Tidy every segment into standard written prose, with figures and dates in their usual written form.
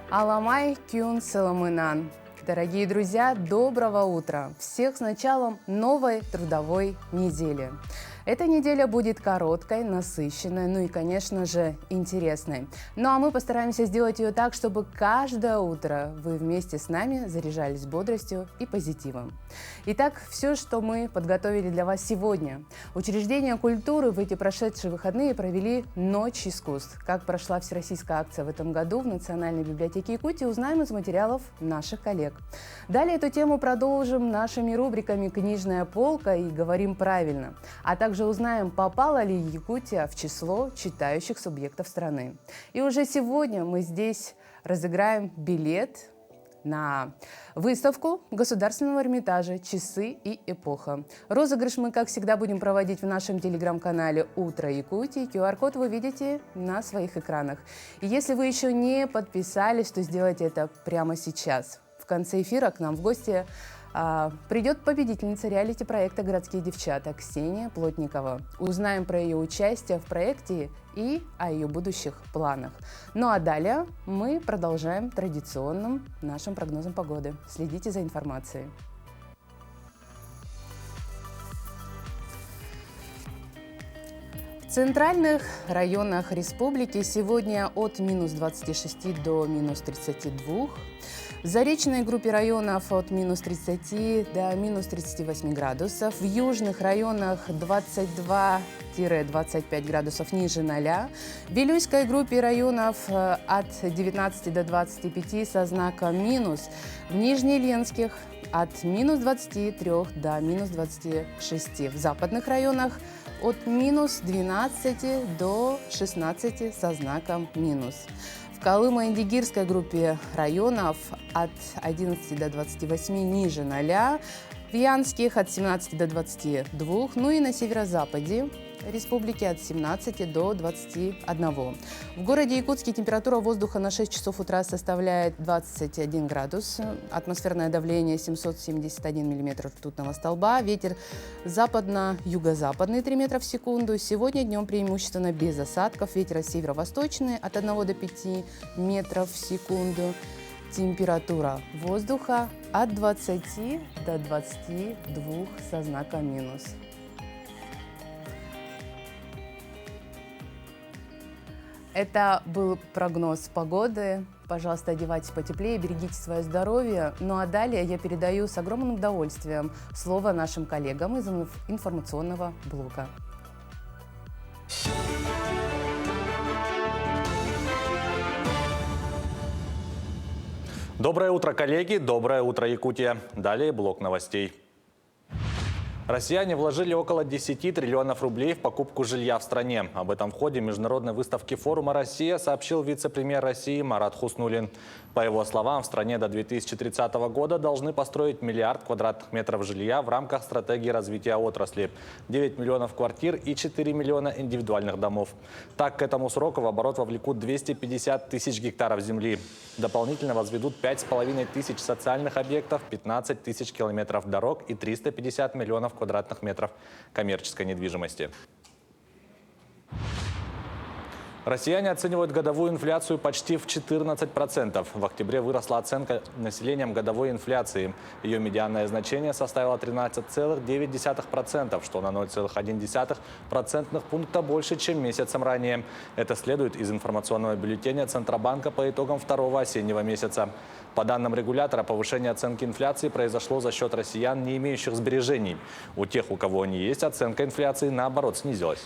Аламай Кюн Саламынан. Дорогие друзья, доброго утра! Всех с началом новой трудовой недели. Эта неделя будет короткой, насыщенной, ну и, конечно же, интересной. Ну а мы постараемся сделать ее так, чтобы каждое утро вы вместе с нами заряжались бодростью и позитивом. Итак, все, что мы подготовили для вас сегодня. Учреждения культуры в эти прошедшие выходные провели «Ночь искусств». Как прошла всероссийская акция в этом году в Национальной библиотеке Якутии, узнаем из материалов наших коллег. Далее эту тему продолжим нашими рубриками «Книжная полка» и «Говорим правильно», а также узнаем, попала ли Якутия в число читающих субъектов страны. И уже сегодня мы здесь разыграем билет на выставку Государственного Эрмитажа «Часы и эпоха». Розыгрыш мы, как всегда, будем проводить в нашем телеграм-канале «Утро Якутии». QR-код вы видите на своих экранах. И если вы еще не подписались, то сделайте это прямо сейчас. В конце эфира к нам в гости придет победительница реалити-проекта «Городские девчата» Ксения Плотникова. Узнаем про ее участие в проекте и о ее будущих планах. Ну а далее мы продолжаем традиционным нашим прогнозом погоды. Следите за информацией. В центральных районах республики сегодня от минус 26 до минус 32. В заречной группе районов от минус 30 до минус 38 градусов. В южных районах 22-25 градусов ниже 0. В Вилюйской группе районов от 19 до 25 со знаком минус. В Нижнеленских от минус 23 до минус 26. В западных районах от минус 12 до 16 со знаком минус. В Колымо-Индигирской группе районов от 11 до 28 ниже 0, в Янских от 17 до 22, ну и на северо-западе республики от 17 до 21. В городе Якутске температура воздуха на 6 часов утра составляет 21 градус, атмосферное давление 771 миллиметр ртутного столба, ветер западно-юго-западный 3 метра в секунду. Сегодня днем преимущественно без осадков, ветер северо-восточный от 1 до 5 метров в секунду. Температура воздуха от 20 до 22 со знаком минус. Это был прогноз погоды. Пожалуйста, одевайтесь потеплее, берегите свое здоровье. Ну а далее я передаю с огромным удовольствием слово нашим коллегам из информационного блока. Доброе утро, коллеги! Доброе утро, Якутия! Далее блок новостей. Россияне вложили около 10 триллионов рублей в покупку жилья в стране. Об этом в ходе международной выставки форума «Россия» сообщил вице-премьер России Марат Хуснуллин. По его словам, в стране до 2030 года должны построить 1 миллиард квадратных метров жилья в рамках стратегии развития отрасли, 9 миллионов квартир и 4 миллиона индивидуальных домов. Так, к этому сроку в оборот вовлекут 250 тысяч гектаров земли. Дополнительно возведут 5,5 тысяч социальных объектов, 15 тысяч километров дорог и 350 миллионов квадратных метров коммерческой недвижимости. Россияне оценивают годовую инфляцию почти в 14%. В октябре выросла оценка населением годовой инфляции. Ее медианное значение составило 13,9%, что на 0,1 процентных пункта больше, чем месяцем ранее. Это следует из информационного бюллетеня Центробанка по итогам второго осеннего месяца. По данным регулятора, повышение оценки инфляции произошло за счет россиян, не имеющих сбережений. У тех, у кого они есть, оценка инфляции, наоборот, снизилась.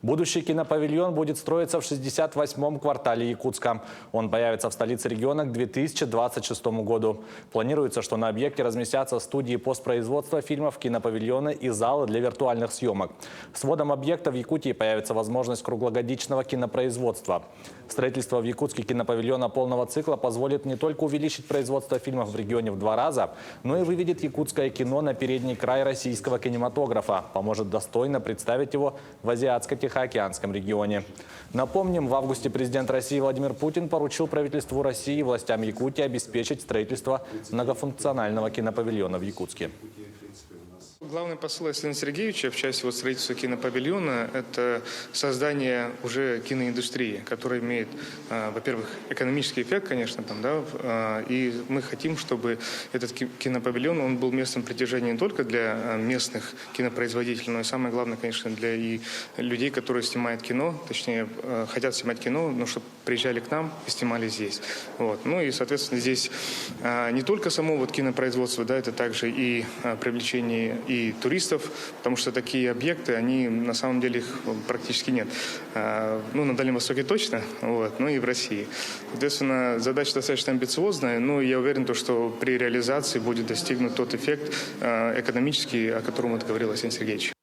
Будущий кинопавильон будет строиться в 68-м квартале Якутска. Он появится в столице региона к 2026 году. Планируется, что на объекте разместятся студии постпроизводства фильмов, кинопавильоны и залы для виртуальных съемок. С вводом объекта в Якутии появится возможность круглогодичного кинопроизводства. Строительство в Якутске кинопавильона полного цикла позволит не только увеличить производство фильмов в регионе в 2 раза, но и выведет якутское кино на передний край российского кинематографа, поможет достойно представить его в Азиатско-Тихоокеанском регионе. Напомним, в августе президент России Владимир Путин поручил правительству России и властям Якутии обеспечить строительство многофункционального кинопавильона в Якутске. главный посыл Александра Сергеевича в части строительства кинопавильона – это создание уже киноиндустрии, которая имеет, во-первых, экономический эффект, конечно, и мы хотим, чтобы этот кинопавильон, он был местом притяжения не только для местных кинопроизводителей, но и самое главное, конечно, для и людей, которые снимают кино, точнее, хотят снимать кино, но чтобы приезжали к нам и снимали здесь. Ну и, соответственно, здесь не только само кинопроизводство, это также и привлечение и туристов, потому что такие объекты, они на самом деле их практически нет. На Дальнем Востоке точно, но и в России. Соответственно, задача достаточно амбициозная, но я уверен, что при реализации будет достигнут тот эффект экономический, о котором говорил Александр Сергеевич.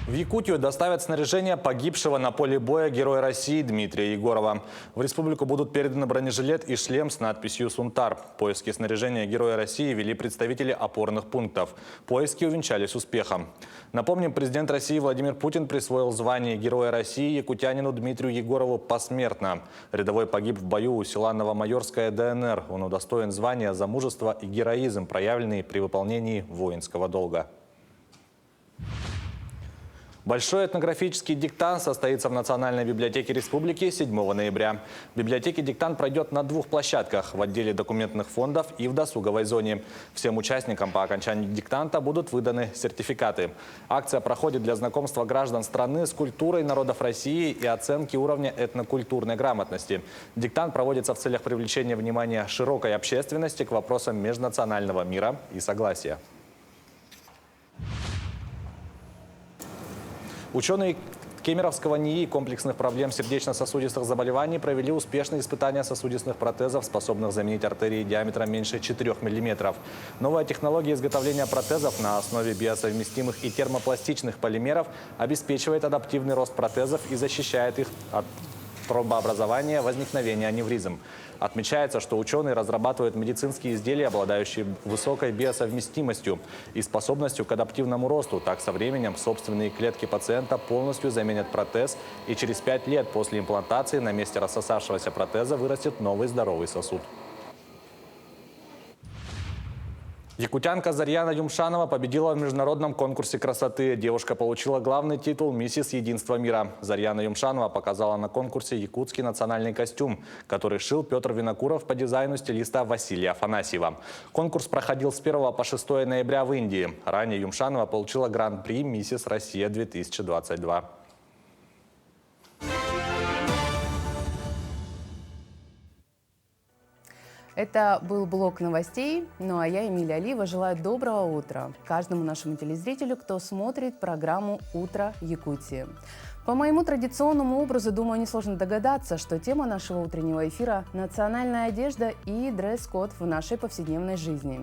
В Якутию доставят снаряжение погибшего на поле боя Героя России Дмитрия Егорова. В республику будут переданы бронежилет и шлем с надписью «Сунтар». Поиски снаряжения Героя России вели представители опорных пунктов. Поиски увенчались успехом. Напомним, президент России Владимир Путин присвоил звание Героя России якутянину Дмитрию Егорову посмертно. Рядовой погиб в бою у села Новомайорское ДНР. Он удостоен звания за мужество и героизм, проявленные при выполнении воинского долга. Большой этнографический диктант состоится в Национальной библиотеке Республики 7 ноября. В библиотеке диктант пройдет на 2 площадках – в отделе документных фондов и в досуговой зоне. Всем участникам по окончании диктанта будут выданы сертификаты. Акция проходит для знакомства граждан страны с культурой народов России и оценки уровня этнокультурной грамотности. Диктант проводится в целях привлечения внимания широкой общественности к вопросам межнационального мира и согласия. Ученые Кемеровского НИИ комплексных проблем сердечно-сосудистых заболеваний провели успешные испытания сосудистых протезов, способных заменить артерии диаметром меньше 4 мм. Новая технология изготовления протезов на основе биосовместимых и термопластичных полимеров обеспечивает адаптивный рост протезов и защищает их от тромбообразования, возникновения аневризм. Отмечается, что ученые разрабатывают медицинские изделия, обладающие высокой биосовместимостью и способностью к адаптивному росту. Так, со временем собственные клетки пациента полностью заменят протез, и через 5 лет после имплантации на месте рассосавшегося протеза вырастет новый здоровый сосуд. Якутянка Зарьяна Юмшанова победила в международном конкурсе красоты. Девушка получила главный титул «Миссис Единства мира». Зарьяна Юмшанова показала на конкурсе якутский национальный костюм, который шил Петр Винокуров по дизайну стилиста Василия Афанасьева. Конкурс проходил с 1 по 6 ноября в Индии. Ранее Юмшанова получила гран-при «Миссис Россия-2022». Это был блок новостей. Ну а я, Эмилия Алиева, желаю доброго утра каждому нашему телезрителю, кто смотрит программу «Утро Якутии». По моему традиционному образу, думаю, несложно догадаться, что тема нашего утреннего эфира – национальная одежда и дресс-код в нашей повседневной жизни.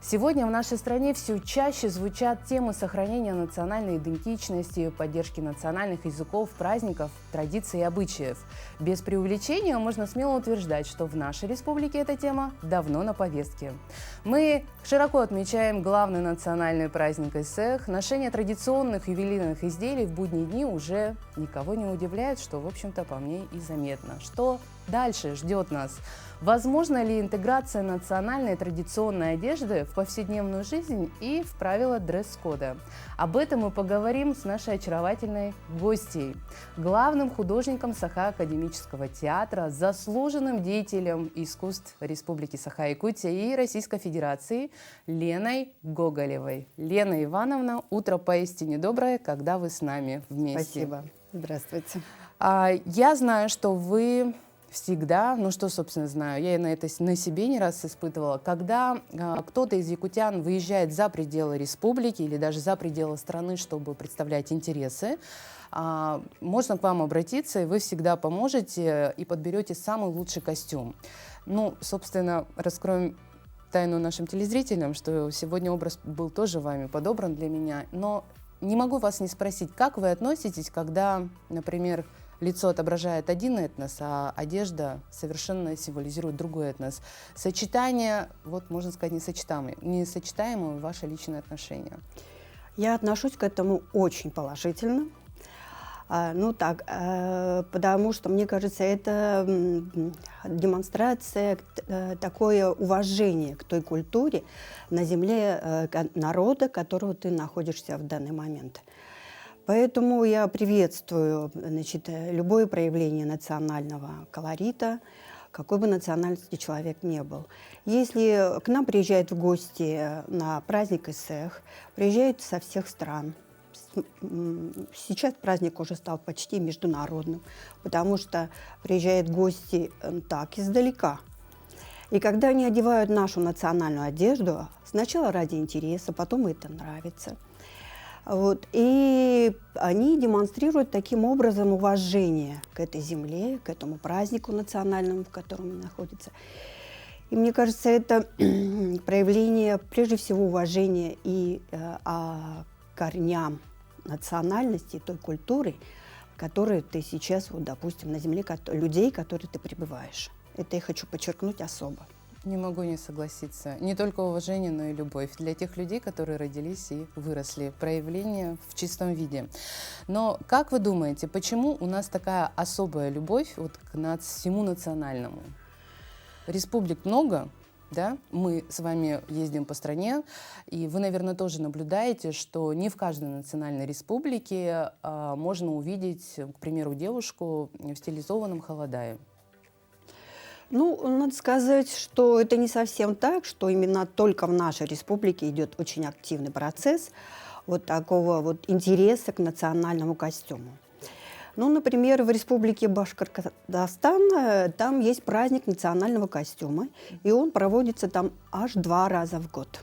Сегодня в нашей стране все чаще звучат темы сохранения национальной идентичности, поддержки национальных языков, праздников, традиций и обычаев. Без преувеличения можно смело утверждать, что в нашей республике эта тема давно на повестке. Мы широко отмечаем главный национальный праздник ИСЭХ. Ношение традиционных ювелирных изделий в будние дни уже никого не удивляет, что, в общем-то, по мне и заметно. Что дальше ждет нас? Возможно ли интеграция национальной традиционной одежды в повседневную жизнь и в правила дресс-кода? Об этом мы поговорим с нашей очаровательной гостьей, главным художником Саха-академического театра, заслуженным деятелем искусств Республики Саха-Якутия и Российской Федерации Леной Гоголевой. Лена Ивановна, утро поистине доброе, когда вы с нами вместе. Спасибо. Здравствуйте. Я знаю, что вы всегда, собственно, знаю, я это на себе не раз испытывала, когда кто-то из якутян выезжает за пределы республики или даже за пределы страны, чтобы представлять интересы, можно к вам обратиться, и вы всегда поможете и подберете самый лучший костюм. Собственно, раскроем тайну нашим телезрителям, что сегодня образ был тоже вами подобран для меня, но не могу вас не спросить, как вы относитесь, когда, например, лицо отображает один этнос, а одежда совершенно символизирует другой этнос. Сочетание, можно сказать, несочетаемое ваше личное отношение. Я отношусь к этому очень положительно. Потому что, мне кажется, это демонстрация такое уважение к той культуре на земле народа, которого ты находишься в данный момент. Поэтому я приветствую, значит, любое проявление национального колорита, какой бы национальности человек не был. Если к нам приезжают в гости на праздник Исех, приезжают со всех стран. Сейчас праздник уже стал почти международным, потому что приезжают гости так издалека. И когда они одевают нашу национальную одежду, сначала ради интереса, потом это нравится. Вот. И они демонстрируют таким образом уважение к этой земле, к этому празднику национальному, в котором он находится. И мне кажется, это проявление, прежде всего, уважения и корням национальности, той культуры, в которой ты сейчас, вот, допустим, на земле людей, которые ты пребываешь. Это я хочу подчеркнуть особо. Не могу не согласиться. Не только уважение, но и любовь для тех людей, которые родились и выросли. Проявление в чистом виде. Но как вы думаете, почему у нас такая особая любовь вот к всему национальному? Республик много, да? Мы с вами ездим по стране, и вы, наверное, тоже наблюдаете, что не в каждой национальной республике можно увидеть, к примеру, девушку в стилизованном халадае. Ну, надо сказать, что это не совсем так, что именно только в нашей республике идет очень активный процесс вот такого вот интереса к национальному костюму. Ну, например, в республике Башкортостан там есть праздник национального костюма, и он проводится там аж 2 раза в год.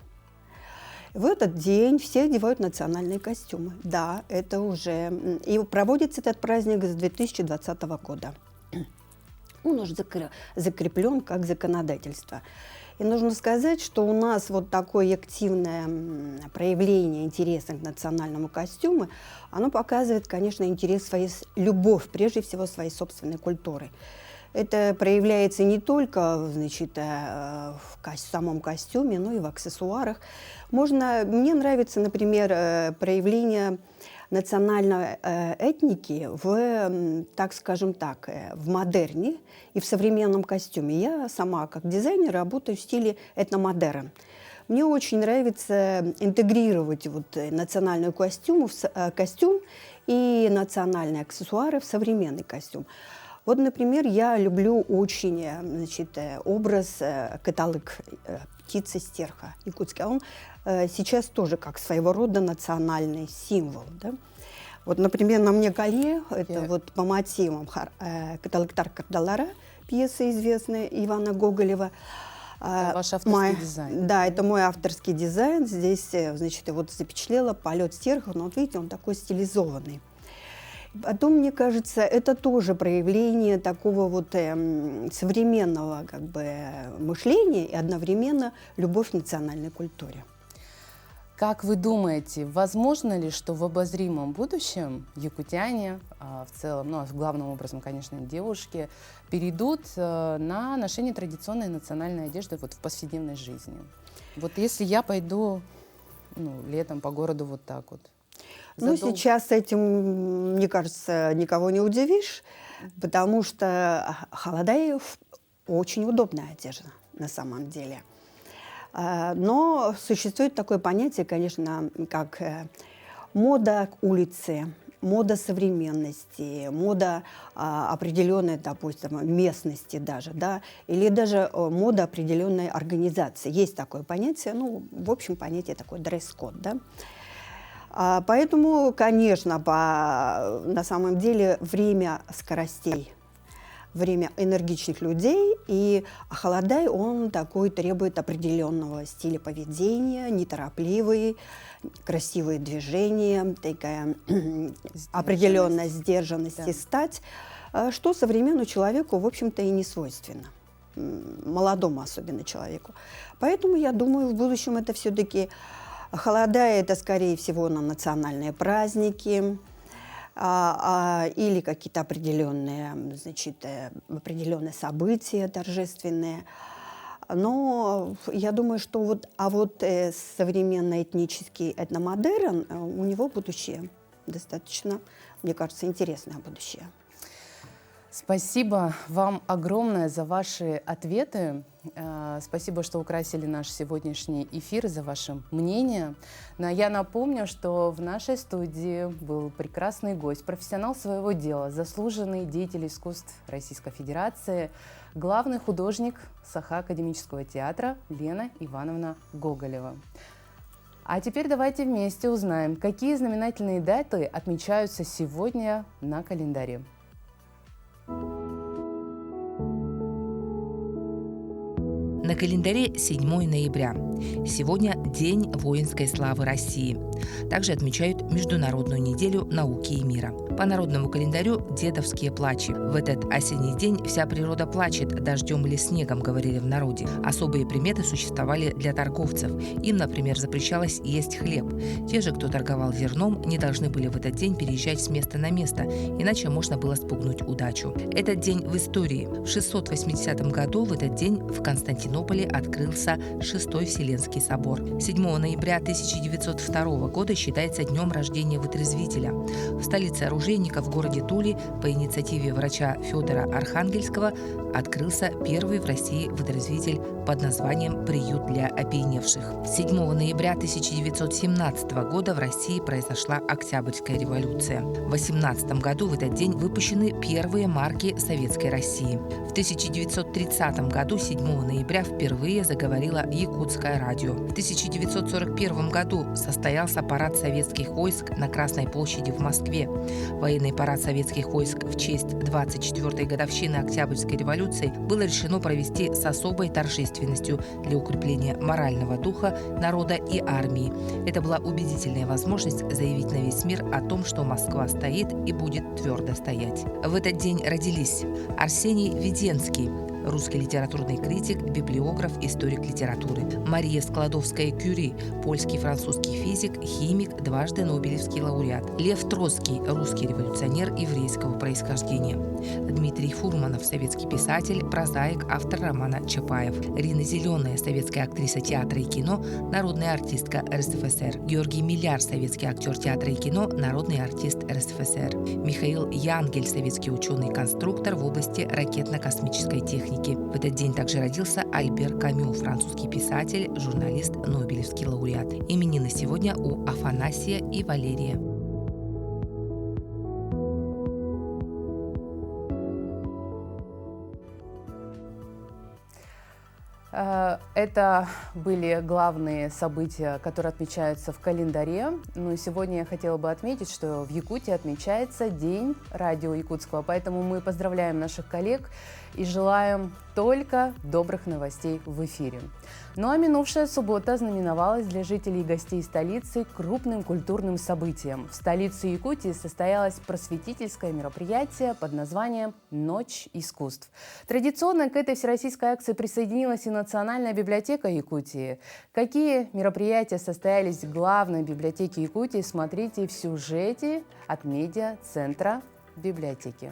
В этот день все одевают национальные костюмы. Да, это уже... И проводится этот праздник с 2020 года. Он уже закреплен как законодательство. И нужно сказать, что у нас вот такое активное проявление интереса к национальному костюму, оно показывает, конечно, интерес любовь, прежде всего, своей собственной культуры. Это проявляется не только, значит, в самом костюме, но и в аксессуарах. Мне нравится, например, проявление национальной этники так скажем так, в модерне и в современном костюме. Я сама, как дизайнер, работаю в стиле этномодерн. Мне очень нравится интегрировать вот национальный костюм и национальные аксессуары в современный костюм. Вот, например, я люблю очень, значит, образ каталык, птицы стерха якутский. Он сейчас тоже как своего рода национальный символ. Да? Вот, например, на мне колье, это вот по мотивам «Каталыктар Кардалара», пьеса известная Ивана Гоголева. Это ваш авторский дизайн. Да, это мой авторский дизайн. Здесь, значит, вот запечатлела полет стерха, но вот видите, он такой стилизованный. Потом, мне кажется, это тоже проявление такого вот современного как бы мышления и одновременно любовь к национальной культуре. Как вы думаете, возможно ли, что в обозримом будущем якутяне, в целом, ну, главным образом, конечно, девушки, перейдут на ношение традиционной национальной одежды вот в повседневной жизни? Вот если я пойду летом по городу вот так вот. Ну, сейчас этим, мне кажется, никого не удивишь, потому что халадай очень удобная одежда на самом деле. Но существует такое понятие, конечно, как мода улицы, мода современности, мода определенной, допустим, местности даже, да, или даже мода определенной организации. Есть такое понятие, ну, в общем, понятие такое дресс-код, да. Поэтому, конечно, на самом деле время скоростей, время энергичных людей, и халадай, он такой требует определенного стиля поведения, неторопливый, красивые движения, такая определенная сдержанность и стать, что современному человеку, в общем-то, и не свойственно, молодому особенно человеку. Поэтому я думаю, в будущем это все-таки халадай, это, скорее всего, на национальные праздники, или какие-то определенные, значит, определенные события торжественные. Но я думаю, что современный этнический этномодерн, у него будущее достаточно мне кажется, интересное будущее. Спасибо вам огромное за ваши ответы. Спасибо, что украсили наш сегодняшний эфир, за ваше мнение. Но я напомню, что в нашей студии был прекрасный гость, профессионал своего дела, заслуженный деятель искусств Российской Федерации, главный художник Саха Академического театра Лена Ивановна Гоголева. А теперь давайте вместе узнаем, какие знаменательные даты отмечаются сегодня на календаре. На календаре 7 ноября. Сегодня День воинской славы России. Также отмечают Международную неделю науки и мира. По народному календарю дедовские плачи. В этот осенний день вся природа плачет, дождем или снегом, говорили в народе. Особые приметы существовали для торговцев. Им, например, запрещалось есть хлеб. Те же, кто торговал зерном, не должны были в этот день переезжать с места на место, иначе можно было спугнуть удачу. Этот день в истории. В 680 году в этот день в Константинополе открылся Шестой Вселенский собор. 7 ноября 1902 года считается днем рождения вытрезвителя. В столице оружейника в городе Туле по инициативе врача Федора Архангельского открылся первый в России вытрезвитель под названием «Приют для опьяневших». 7 ноября 1917 года в России произошла Октябрьская революция. В 18 году в этот день выпущены первые марки Советской России. В 1930 году 7 ноября впервые заговорило якутское радио. В 1941 году состоялся парад советских войск на Красной площади в Москве. Военный парад советских войск в честь 24-й годовщины Октябрьской революции было решено провести с особой торжественностью для укрепления морального духа народа и армии. Это была убедительная возможность заявить на весь мир о том, что Москва стоит и будет твердо стоять. В этот день родились Арсений Веденский, русский литературный критик, библиограф, историк литературы. Мария Складовская-Кюри, польский, французский физик, химик, дважды Нобелевский лауреат. Лев Троцкий, русский революционер еврейского происхождения. Дмитрий Фурманов, советский писатель, прозаик, автор романа «Чапаев». Рина Зеленая, советская актриса театра и кино, народная артистка РСФСР. Георгий Миляр, советский актер театра и кино, народный артист РСФСР. Михаил Янгель, советский ученый-конструктор в области ракетно-космической техники. В этот день также родился Альбер Камю, французский писатель, журналист, Нобелевский лауреат. Именины сегодня у Афанасия и Валерия. Это были главные события, которые отмечаются в календаре. Ну и сегодня я хотела бы отметить, что в Якутии отмечается День радио якутского, поэтому мы поздравляем наших коллег и желаем только добрых новостей в эфире. Ну а минувшая суббота знаменовалась для жителей и гостей столицы крупным культурным событием. В столице Якутии состоялось просветительское мероприятие под названием «Ночь искусств». Традиционно к этой всероссийской акции присоединилась и Национальная библиотека Якутии. Какие мероприятия состоялись в главной библиотеке Якутии, смотрите в сюжете от медиа-центра библиотеки.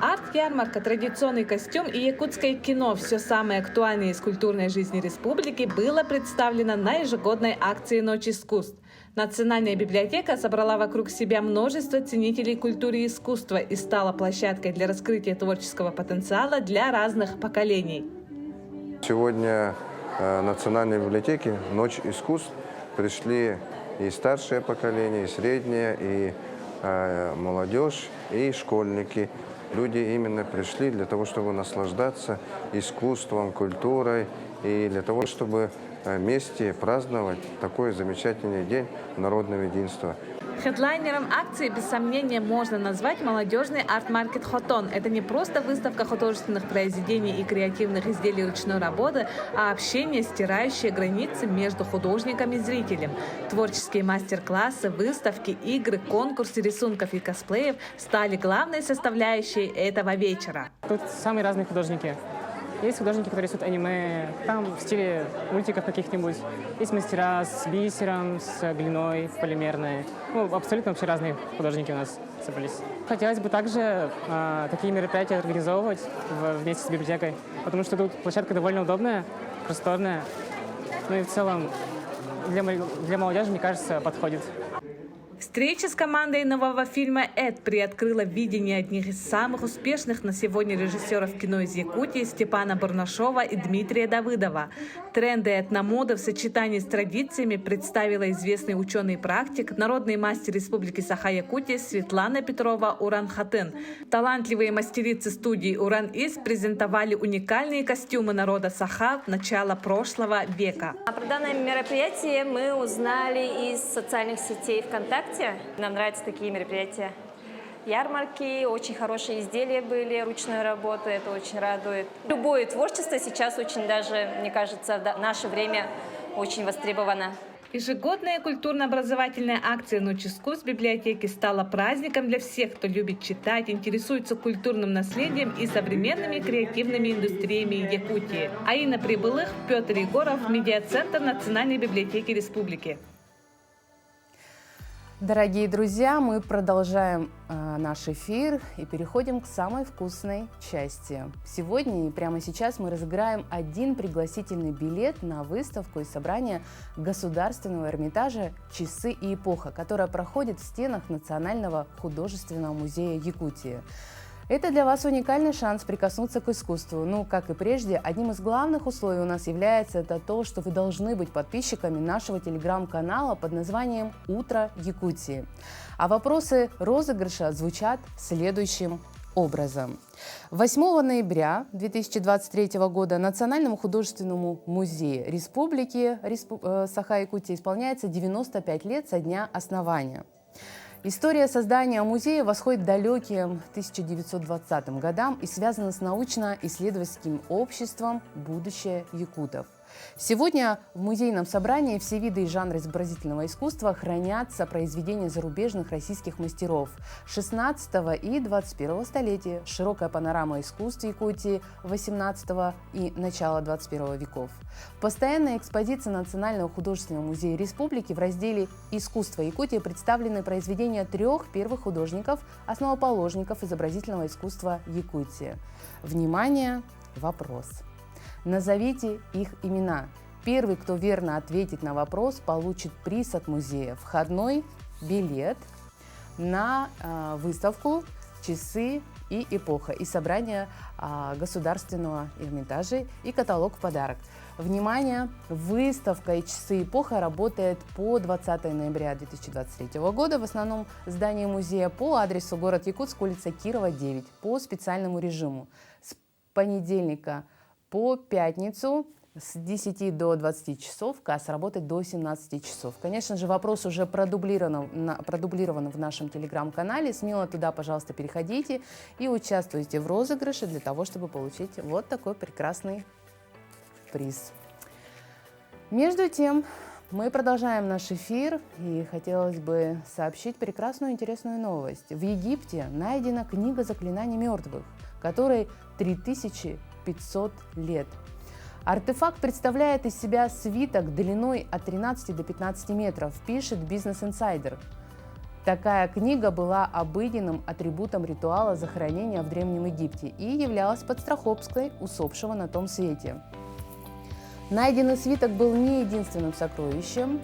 Арт-ярмарка, традиционный костюм и якутское кино – все самое актуальное из культурной жизни республики было представлено на ежегодной акции «Ночь искусств». Национальная библиотека собрала вокруг себя множество ценителей культуры и искусства и стала площадкой для раскрытия творческого потенциала для разных поколений. Сегодня в Национальной библиотеке «Ночь искусств» пришли и старшее поколение, и среднее, и молодежь, и школьники. Люди именно пришли для того, чтобы наслаждаться искусством, культурой, и для того, чтобы вместе праздновать такой замечательный день народного единства. Хедлайнером акции, без сомнения, можно назвать молодежный арт-маркет «Хотон». Это не просто выставка художественных произведений и креативных изделий ручной работы, а общение, стирающее границы между художником и зрителем. Творческие мастер-классы, выставки, игры, конкурсы рисунков и косплеев стали главной составляющей этого вечера. Тут самые разные художники. Есть художники, которые рисуют аниме, там в стиле мультиков каких-нибудь. Есть мастера с бисером, с глиной полимерной. Ну, абсолютно вообще разные художники у нас собрались. Хотелось бы также такие мероприятия организовывать вместе с библиотекой, потому что тут площадка довольно удобная, просторная. Ну и в целом для молодежи, мне кажется, подходит. Встреча с командой нового фильма «Эд» приоткрыла видение одних из самых успешных на сегодня режиссеров кино из Якутии Степана Барнашова и Дмитрия Давыдова. Тренды этномоды в сочетании с традициями представила известный ученый и практик, народный мастер Республики Саха-Якутия Светлана Петрова Уран-Хатын. Талантливые мастерицы студии «Уран-Ис» презентовали уникальные костюмы народа Саха начала прошлого века. Про данное мероприятие мы узнали из социальных сетей ВКонтакте. Нам нравятся такие мероприятия. Ярмарки, очень хорошие изделия были, ручной работы, это очень радует. Любое творчество сейчас очень даже, мне кажется, в наше время очень востребовано. Ежегодная культурно-образовательная акция «Ночь искусств» в библиотеке стала праздником для всех, кто любит читать, интересуется культурным наследием и современными креативными индустриями Якутии. Аина Прибылых, Петр Егоров, медиацентр Национальной библиотеки Республики. Дорогие друзья, мы продолжаем наш эфир и переходим к самой вкусной части. Сегодня и прямо сейчас мы разыграем один пригласительный билет на выставку и собрание Государственного Эрмитажа «Часы и эпоха», которая проходит в стенах Национального художественного музея Якутии. Это для вас уникальный шанс прикоснуться к искусству. Ну, как и прежде, одним из главных условий у нас является это то, что вы должны быть подписчиками нашего телеграм-канала под названием «Утро Якутии». А вопросы розыгрыша звучат следующим образом. 8 ноября 2023 года Национальному художественному музею Республики Саха-Якутия исполняется 95 лет со дня основания. История создания музея восходит к далеким 1920 годам и связана с научно-исследовательским обществом «Будущее якутов». Сегодня в музейном собрании все виды и жанры изобразительного искусства хранятся произведения зарубежных российских мастеров 16 и 21 столетия, широкая панорама искусств Якутии 18 и начала 21 веков. В постоянной экспозиции Национального художественного музея Республики в разделе «Искусство Якутии» представлены произведения 3 первых художников, основоположников изобразительного искусства Якутии. Внимание! Вопрос. Назовите их имена. Первый, кто верно ответит на вопрос, получит приз от музея. Входной билет на выставку «Часы и эпоха» и собрание Государственного Эрмитажа и каталог в подарок. Внимание! Выставка и «Часы и эпоха» работает по 20 ноября 2023 года в основном здании музея по адресу город Якутск, улица Кирова, 9, по специальному режиму. С понедельника по пятницу с 10 до 20 часов, касса работает до 17 часов. Конечно же, вопрос уже продублирован в нашем телеграм-канале. Смело туда, пожалуйста, переходите и участвуйте в розыгрыше для того, чтобы получить вот такой прекрасный приз. Между тем, мы продолжаем наш эфир, и хотелось бы сообщить прекрасную интересную новость. В Египте найдена книга заклинаний мертвых, которой 3500 лет. Артефакт представляет из себя свиток длиной от 13 до 15 метров, пишет Business Insider. Такая книга была обыденным атрибутом ритуала захоронения в Древнем Египте и являлась подстраховкой усопшего на том свете. Найденный свиток был не единственным сокровищем.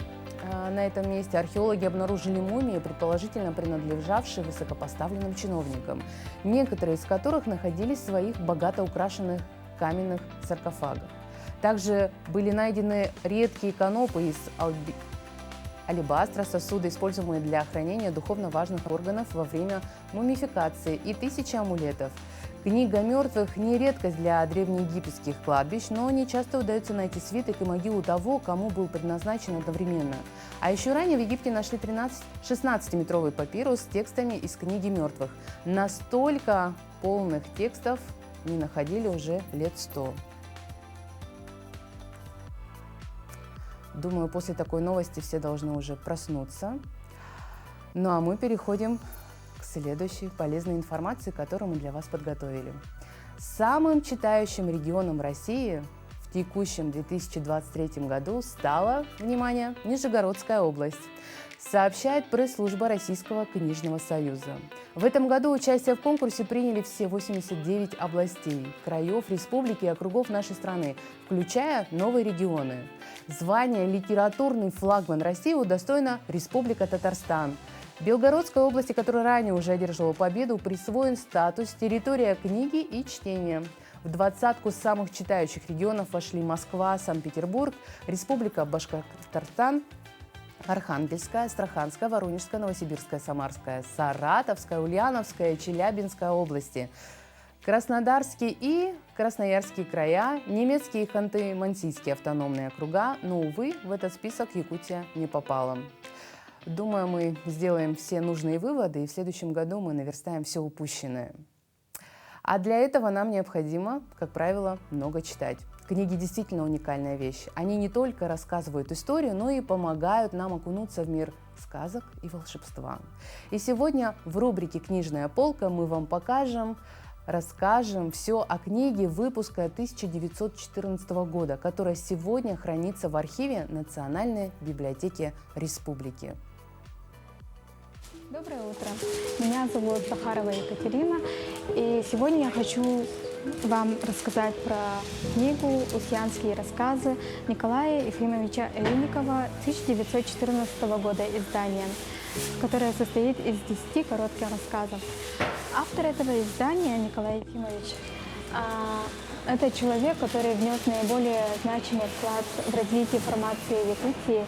На этом месте археологи обнаружили мумии, предположительно принадлежавшие высокопоставленным чиновникам, некоторые из которых находились в своих богато украшенных каменных саркофагах. Также были найдены редкие канопы из алебастра, сосуды, используемые для хранения духовно важных органов во время мумификации, и тысячи амулетов. Книга мертвых – не редкость для древнеегипетских кладбищ, но не часто удается найти свиток и могилу того, кому был предназначен одновременно. А еще ранее в Египте нашли 16-метровый папирус с текстами из книги мертвых. Настолько полных текстов не находили уже лет 100. Думаю, после такой новости все должны уже проснуться. Ну а мы переходим к следующей полезной информации, которую мы для вас подготовили. Самым читающим регионом России в текущем 2023 году стала, внимание, Нижегородская область. сообщает пресс-служба Российского книжного союза. В этом году участие в конкурсе приняли все 89 областей, краев, республик и округов нашей страны, включая новые регионы. Звание «Литературный флагман России» удостоена Республика Татарстан. Белгородской области, которая ранее уже одержала победу, присвоен статус «Территория книги и чтения». В двадцатку самых читающих регионов вошли Москва, Санкт-Петербург, Республика Башкортостан, Архангельская, Астраханская, Воронежская, Новосибирская, Самарская, Саратовская, Ульяновская, Челябинская области, Краснодарский и Красноярские края, немецкие и Ханты-Мансийские автономные округа, но, увы, в этот список Якутия не попала. Думаю, мы сделаем все нужные выводы, и в следующем году мы наверстаем все упущенное. А для этого нам необходимо, как правило, много читать. Книги действительно уникальная вещь. Они не только рассказывают историю, но и помогают нам окунуться в мир сказок и волшебства. И сегодня в рубрике «Книжная полка» мы вам расскажем все о книге выпуска 1914 года, которая сегодня хранится в архиве Национальной библиотеки Республики. Доброе утро. Меня зовут Захарова Екатерина, и сегодня я хочу вам рассказать про книгу «Устьянские рассказы» Николая Ефимовича Эллинникова 1914 года издания, которое состоит из 10 коротких рассказов. Автор этого издания, Николай Ефимович, это человек, который внес наиболее значимый вклад в развитие формации Якутии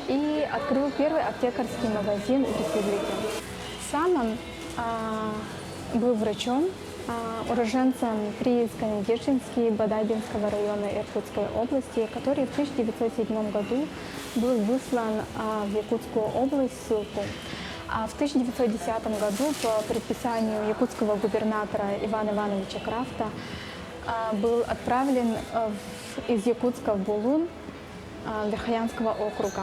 и открыл первый аптекарский магазин в республике. Сам он был врачом, уроженцем прииска Недежинский Бадабинского района Иркутской области, который в 1907 году был выслан в Якутскую область в ссылку. А в 1910 году по предписанию якутского губернатора Ивана Ивановича Крафта был отправлен из Якутска в Булун Верхоянского округа.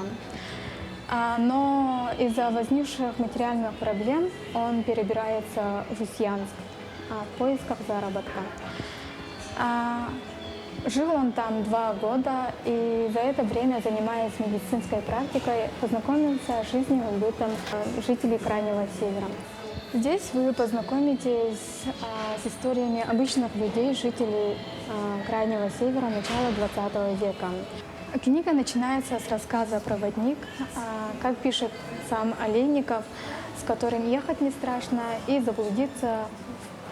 Но из-за возникших материальных проблем он перебирается в Устьянск в поисках заработка. Жил он там 2 года, и за это время, занимаясь медицинской практикой, познакомился с жизненным бытом жителей Крайнего Севера. Здесь вы познакомитесь с историями обычных людей, жителей Крайнего Севера начала 20 века. Книга начинается с рассказа «Проводник», как пишет сам Олейников, с которым ехать не страшно и заблудиться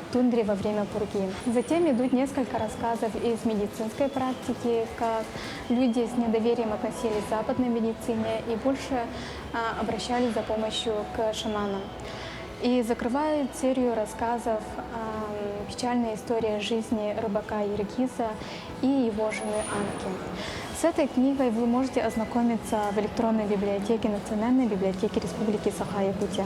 в тундре во время пурги. Затем идут несколько рассказов из медицинской практики, как люди с недоверием относились к западной медицине и больше обращались за помощью к шаманам. И закрывает серию рассказов печальная история жизни рыбака Ергиза и его жены Анки. С этой книгой вы можете ознакомиться в электронной библиотеке Национальной библиотеки Республики Саха-Якутия.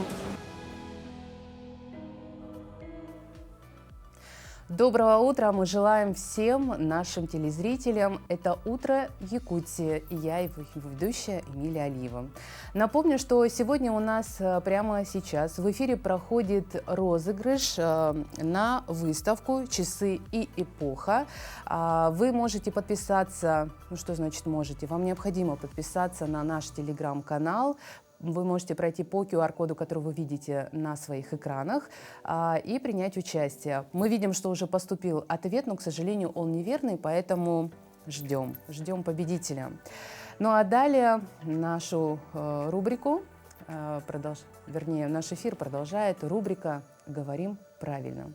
Доброго утра мы желаем всем нашим телезрителям. Это «Утро Якутии» и я, его ведущая Эмилия Алиева. Напомню, что сегодня у нас прямо сейчас в эфире проходит розыгрыш на выставку «Часы и эпоха». Вы можете подписаться, ну что значит можете, вам необходимо подписаться на наш телеграм-канал. Вы можете пройти по QR-коду, который вы видите на своих экранах, и принять участие. Мы видим, что уже поступил ответ, но, к сожалению, он неверный, поэтому ждем победителя. Ну а далее нашу рубрику, наш эфир продолжает рубрика «Говорим правильно».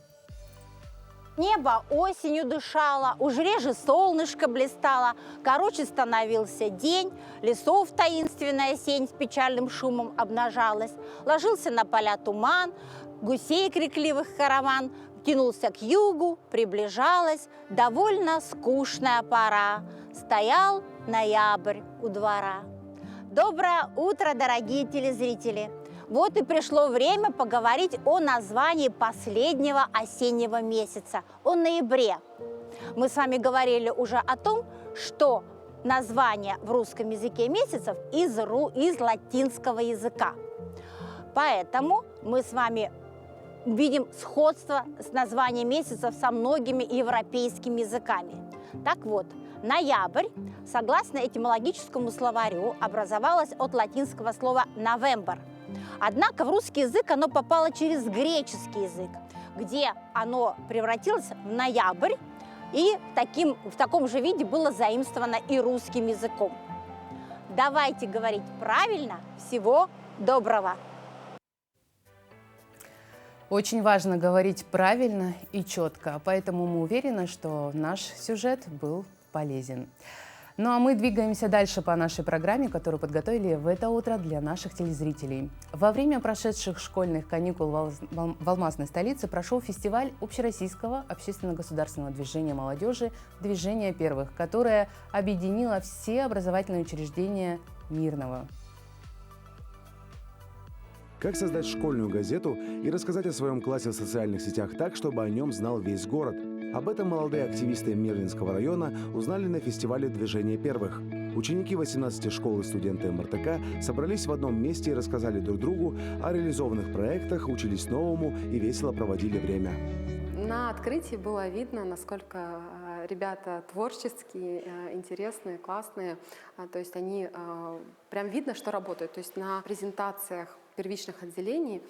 Небо осенью дышало, уж реже солнышко блистало. Короче становился день, лесов таинственная сень с печальным шумом обнажалась. Ложился на поля туман, гусей крикливых караван. Тянулся к югу, приближалась довольно скучная пора. Стоял ноябрь у двора. Доброе утро, дорогие телезрители! Вот и пришло время поговорить о названии последнего осеннего месяца, о ноябре. Мы с вами говорили уже о том, что название в русском языке месяцев из латинского языка. Поэтому мы с вами видим сходство с названием месяцев со многими европейскими языками. Так вот, Ноябрь, согласно этимологическому словарю, образовалось от латинского слова «november». Однако в русский язык оно попало через греческий язык, где оно превратилось в ноябрь, и в таком же виде было заимствовано и русским языком. Давайте говорить правильно. Всего доброго! Очень важно говорить правильно и четко, поэтому мы уверены, что наш сюжет был полезен. Ну а мы двигаемся дальше по нашей программе, которую подготовили в это утро для наших телезрителей. Во время прошедших школьных каникул в алмазной столице прошел фестиваль общероссийского общественно-государственного движения молодежи «Движение первых», которое объединило все образовательные учреждения Мирного. Как создать школьную газету и рассказать о своем классе в социальных сетях так, чтобы о нем знал весь город? Об этом молодые активисты Мерлинского района узнали на фестивале «Движение первых». Ученики 18 школ и студенты МРТК собрались в одном месте и рассказали друг другу о реализованных проектах, учились новому и весело проводили время. На открытии было видно, насколько ребята творческие, интересные, классные. То есть они прям видно, что работают. То есть на презентациях первичных отделений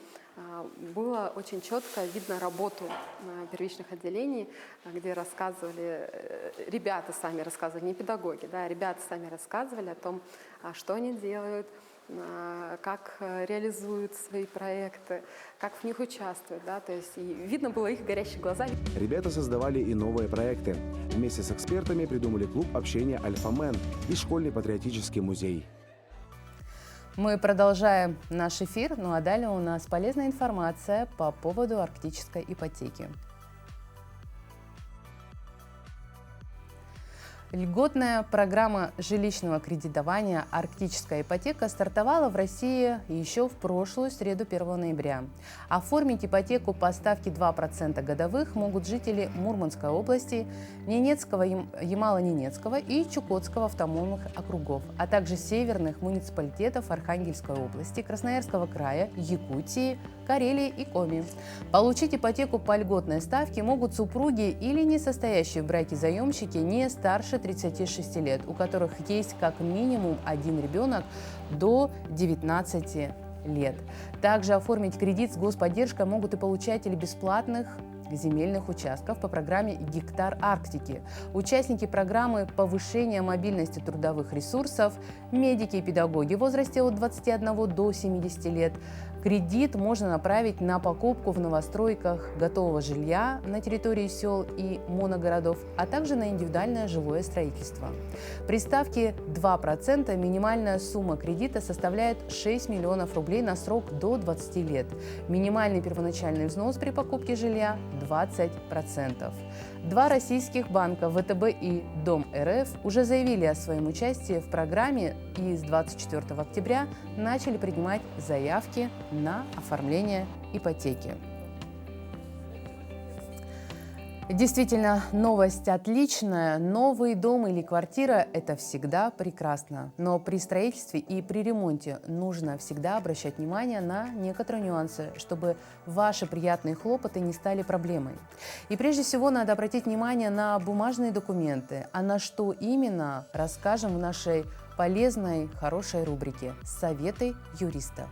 было очень четко видно работу первичных отделений, где рассказывали, ребята сами рассказывали, не педагоги, да, ребята сами рассказывали о том, что они делают, как реализуют свои проекты, как в них участвуют. Да, то есть и видно было их горящие глаза. Ребята создавали и новые проекты. Вместе с экспертами придумали клуб общения «Альфа-Мен» и школьный патриотический музей. Мы продолжаем наш эфир, ну а далее у нас полезная информация по поводу арктической ипотеки. Льготная программа жилищного кредитования «Арктическая ипотека» стартовала в России еще в прошлую среду 1 ноября. Оформить ипотеку по ставке 2% годовых могут жители Мурманской области, Ненецкого, Ямало-Ненецкого и Чукотского автономных округов, а также северных муниципалитетов Архангельской области, Красноярского края, Якутии, Карелии и Коми. Получить ипотеку по льготной ставке могут супруги или не состоящие в браке заемщики не старше 36 лет, у которых есть как минимум один ребенок до 19 лет. Также оформить кредит с господдержкой могут и получатели бесплатных земельных участков по программе «Гектар Арктики», участники программы повышения мобильности трудовых ресурсов, медики и педагоги в возрасте от 21 до 70 лет. Кредит можно направить на покупку в новостройках готового жилья на территории сел и моногородов, а также на индивидуальное жилое строительство. При ставке 2% минимальная сумма кредита составляет 6 миллионов рублей на срок до 20 лет. Минимальный первоначальный взнос при покупке жилья – 20%. Два российских банка ВТБ и Дом РФ уже заявили о своем участии в программе и с 24 октября начали принимать заявки на оформление ипотеки. Действительно, новость отличная. Новый дом или квартира – это всегда прекрасно. Но при строительстве и при ремонте нужно всегда обращать внимание на некоторые нюансы, чтобы ваши приятные хлопоты не стали проблемой. И прежде всего надо обратить внимание на бумажные документы. А на что именно, расскажем в нашей полезной, хорошей рубрике «Советы юриста».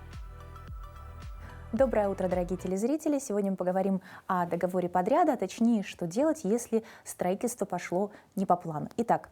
Доброе утро, дорогие телезрители! Сегодня мы поговорим о договоре подряда, а точнее, что делать, если строительство пошло не по плану. Итак,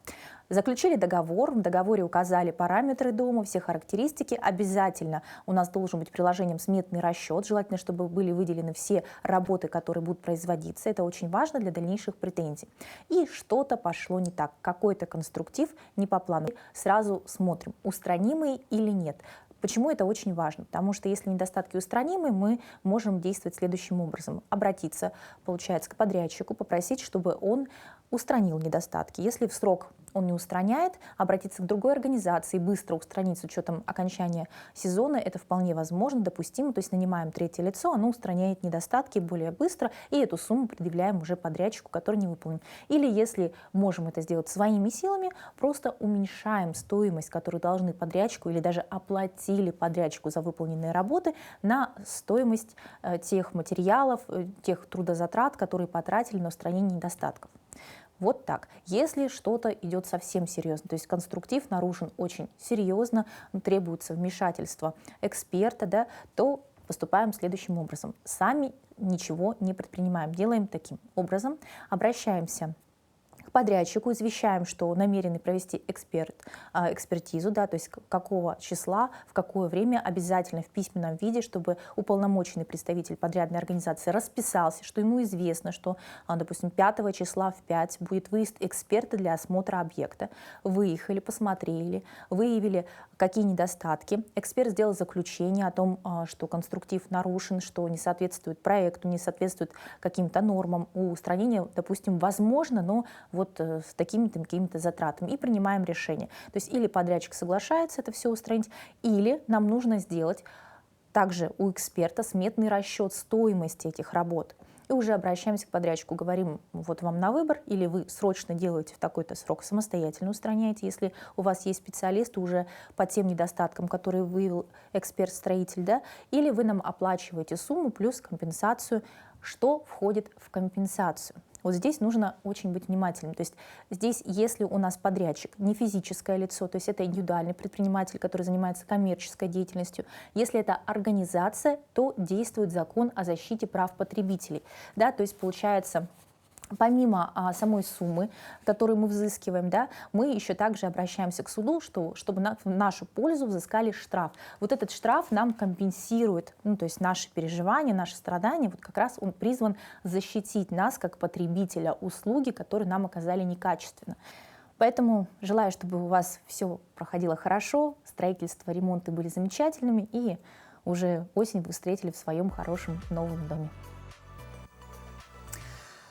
заключили договор, в договоре указали параметры дома, все характеристики. Обязательно у нас должен быть приложением сметный расчет, желательно, чтобы были выделены все работы, которые будут производиться. Это очень важно для дальнейших претензий. И что-то пошло не так, какой-то конструктив не по плану. Сразу смотрим, устранимый или нет. Почему это очень важно? Потому что если недостатки устранимы, мы можем действовать следующим образом. Обратиться, получается, к подрядчику, попросить, чтобы он устранил недостатки. Если в срок он не устраняет, обратиться к другой организации, быстро устранить с учетом окончания сезона, это вполне возможно, допустимо. То есть нанимаем третье лицо, оно устраняет недостатки более быстро, и эту сумму предъявляем уже подрядчику, который не выполнен. Или если можем это сделать своими силами, просто уменьшаем стоимость, которую должны подрядчику или даже оплатили подрядчику за выполненные работы, на стоимость тех материалов, тех трудозатрат, которые потратили на устранение недостатков. Вот так. Если что-то идет совсем серьезно, то есть конструктив нарушен очень серьезно, требуется вмешательство эксперта, да, то поступаем следующим образом. Сами ничего не предпринимаем. Делаем таким образом. Обращаемся к подрядчику, извещаем, что намерены провести экспертизу, да, то есть какого числа, в какое время, обязательно в письменном виде, чтобы уполномоченный представитель подрядной организации расписался, что ему известно, что, допустим, 5 числа в 5 будет выезд эксперта для осмотра объекта. Выехали, посмотрели, выявили какие недостатки. Эксперт сделал заключение о том, что конструктив нарушен, что не соответствует проекту, не соответствует каким-то нормам. Устранение, допустим, возможно, но вот с такими-то затратами. И принимаем решение. То есть или подрядчик соглашается это все устранить, или нам нужно сделать также у эксперта сметный расчет стоимости этих работ. И уже обращаемся к подрядчику, говорим, вот вам на выбор, или вы срочно делаете в такой-то срок, самостоятельно устраняете, если у вас есть специалисты уже по тем недостаткам, которые выявил эксперт-строитель, да, или вы нам оплачиваете сумму плюс компенсацию. Что входит в компенсацию? Вот здесь нужно очень быть внимательным. То есть здесь, если у нас подрядчик не физическое лицо, то есть это индивидуальный предприниматель, который занимается коммерческой деятельностью, если это организация, то действует закон о защите прав потребителей. Да, то есть получается, помимо самой суммы, которую мы взыскиваем, да, мы еще также обращаемся к суду, чтобы в нашу пользу взыскали штраф. Вот этот штраф нам компенсирует, то есть наши переживания, наши страдания, вот как раз он призван защитить нас как потребителя услуги, которые нам оказали некачественно. Поэтому желаю, чтобы у вас все проходило хорошо, строительство, ремонты были замечательными, и уже осень вы встретили в своем хорошем новом доме.